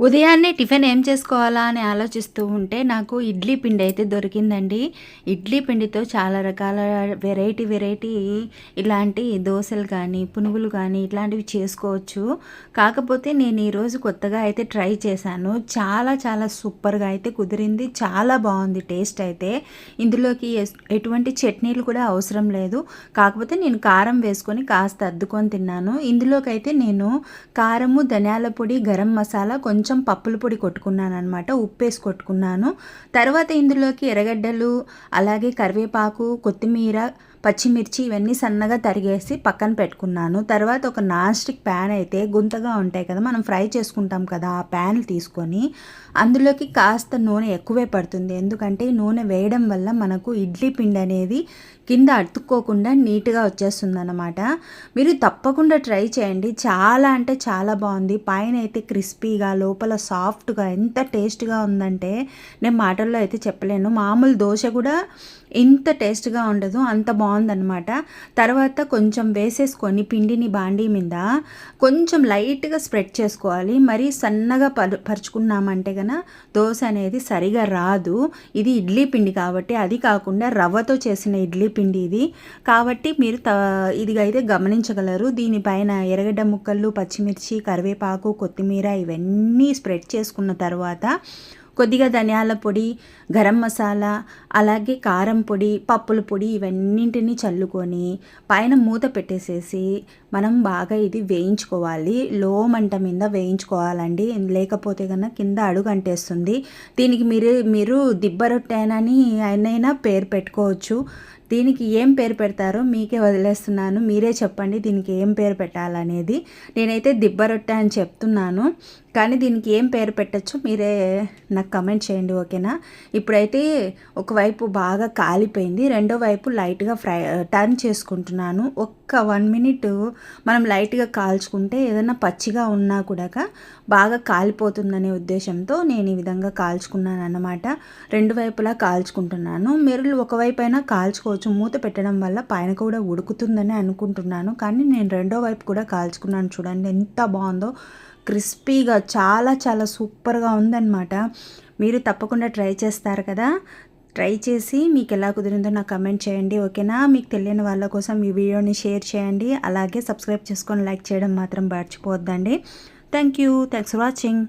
ఉదయాన్నే టిఫిన్ ఏం చేసుకోవాలా అని ఆలోచిస్తూ ఉంటే నాకు ఇడ్లీ పిండి అయితే దొరికిందండి. ఇడ్లీ పిండితో చాలా రకాల వెరైటీ ఇలాంటి దోసలు కానీ, పునుగులు కానీ ఇట్లాంటివి చేసుకోవచ్చు. కాకపోతే నేను ఈరోజు కొత్తగా అయితే ట్రై చేశాను. చాలా సూపర్‌గా అయితే కుదిరింది. చాలా బావుంది టేస్ట్ అయితే. ఇందులోకి ఎటువంటి చట్నీలు కూడా అవసరం లేదు. కాకపోతే నేను కారం వేసుకొని కాస్త అద్దుకొని తిన్నాను. ఇందులోకైతే నేను కారము, ధనియాల పొడి, గరం మసాలా, కొంచెం పప్పుల పొడి కొట్టుకున్నాననమాట. ఉప్పేసి కొట్టుకున్నాను. తర్వాత ఇందులోకి ఎర్రగడ్డలు, అలాగే కరివేపాకు, కొత్తిమీర, పచ్చిమిర్చి ఇవన్నీ సన్నగా తరిగేసి పక్కన పెట్టుకున్నాను. తర్వాత ఒక నాన్ స్టిక్ ప్యాన్ అయితే గుంతగా ఉంటాయి కదా, మనం ఫ్రై చేసుకుంటాం కదా, ఆ ప్యాన్ తీసుకొని అందులోకి కాస్త నూనె ఎక్కువే పడుతుంది. ఎందుకంటే నూనె వేయడం వల్ల మనకు ఇడ్లీ పిండి అనేది కింద అతుక్కోకుండా నీట్గా వచ్చేస్తుందన్నమాట. మీరు తప్పకుండా ట్రై చేయండి. చాలా అంటే చాలా బాగుంది. పైన అయితే క్రిస్పీగా, లోపల సాఫ్ట్గా ఎంత టేస్ట్గా ఉందంటే నేను మాటల్లో అయితే చెప్పలేను. మామూలు దోశ కూడా ఇంత టేస్ట్గా ఉండదు, అంత బాగుందన్నమాట. తర్వాత కొంచెం వేసేసుకొని పిండిని బాండీ మీద కొంచెం లైట్గా స్ప్రెడ్ చేసుకోవాలి. మరీ సన్నగా పరుచుకున్నామంటే కనుక దోశ అనేది సరిగా రాదు. ఇది ఇడ్లీ పిండి కాబట్టి, అది కాకుండా రవ్వతో చేసిన ఇడ్లీ పిండి ఇది కాబట్టి మీరు ఇది అయితే గమనించగలరు. దీనిపైన ఎర్రగడ్డ ముక్కలు, పచ్చిమిర్చి, కరివేపాకు, కొత్తిమీర ఇవన్నీ స్ప్రెడ్ చేసుకున్న తర్వాత కొద్దిగా ధనియాల పొడి, గరం మసాలా, అలాగే కారం పొడి, పప్పుల పొడి ఇవన్నింటినీ చల్లుకొని పైన మూత పెట్టేసేసి మనం బాగా ఇది వేయించుకోవాలి. లో మంట మీద వేయించుకోవాలండి. లేకపోతే కన్నా కింద అడుగు అంటేస్తుంది. దీనికి మీరు దిబ్బ రొట్టెనని అయినైనా పేరు పెట్టుకోవచ్చు. దీనికి ఏం పేరు పెడతారో మీకే వదిలేస్తున్నాను. మీరే చెప్పండి దీనికి ఏం పేరు పెట్టాలనేది. నేనైతే దిబ్బ రొట్టె అని చెప్తున్నాను, కానీ దీనికి ఏం పేరు పెట్టచ్చో మీరే నాకు కమెంట్ చేయండి, ఓకేనా. ఇప్పుడైతే ఒకవైపు బాగా కాలిపోయింది, రెండో వైపు లైట్గా టర్న్ చేసుకుంటున్నాను. ఒక్క 1 మినిట్ మనం లైట్గా కాల్చుకుంటే ఏదైనా పచ్చిగా ఉన్నా కూడా బాగా కాలిపోతుందనే ఉద్దేశంతో నేను ఈ విధంగా కాల్చుకున్నాను అన్నమాట. రెండు వైపులా కాల్చుకుంటున్నాను. మీరు ఒకవైపు అయినా కాల్చుకోవచ్చు. మూత పెట్టడం వల్ల పైన కూడా ఉడుకుతుందని అనుకుంటున్నాను, కానీ నేను రెండో వైపు కూడా కాల్చుకున్నాను. చూడండి ఎంత బాగుందో, క్రిస్పీగా చాలా సూపర్గా ఉందన్నమాట. మీరు తప్పకుండా ట్రై చేస్తారు కదా. ట్రై చేసి మీకు ఎలా కుదిరిందో నాకు కమెంట్ చేయండి, ఓకేనా. మీకు తెలియని వాళ్ళ కోసం ఈ వీడియోని షేర్ చేయండి. అలాగే సబ్స్క్రైబ్ చేసుకొని లైక్ చేయడం మాత్రం మర్చిపోవద్దండి. Thanks for watching.